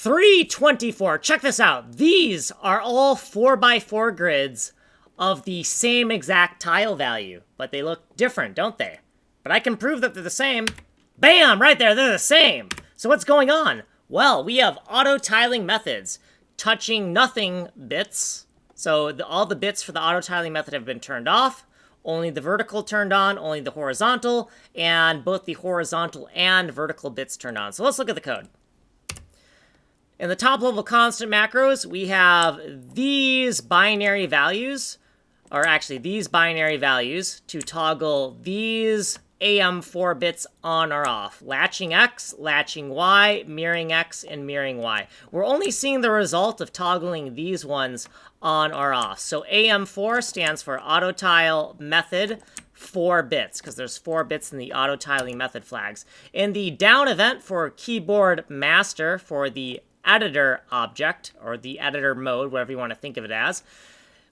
324. Check this out. These are all 4x4 grids of the same exact tile value, but they look different, don't they? But I can prove that they're the same. Bam! Right there, they're the same. So what's going on? Well, we have auto tiling methods, touching nothing bits. So all the bits for the auto tiling method have been turned off. Only the vertical turned on, only the horizontal, and both the horizontal and vertical bits turned on. So let's look at the code. In the top level constant macros, we have these binary values, or actually these binary values to toggle these AM4 bits on or off. Latching X, latching Y, mirroring X, and mirroring Y. We're only seeing the result of toggling these ones on or off. So AM4 stands for auto tile method 4 bits, because there's 4 bits in the auto tiling method flags. In the down event for keyboard master for the editor object, or the editor mode, whatever you want to think of it as,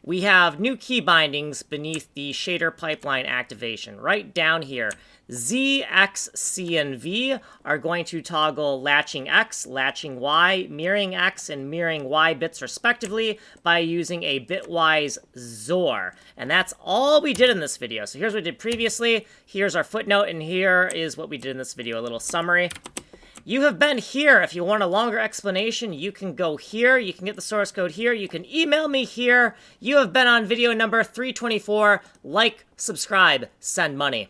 we have new key bindings beneath the shader pipeline activation. Right down here, Z, X, C, and V are going to toggle latching X, latching Y, mirroring X, and mirroring Y bits respectively by using a bitwise XOR. And that's all we did in this video. So here's what we did previously, here's our footnote, and here is what we did in this video, a little summary. You have been here. If you want a longer explanation, you can go here. You can get the source code here. You can email me here. You have been on video number 324. Like, subscribe, send money.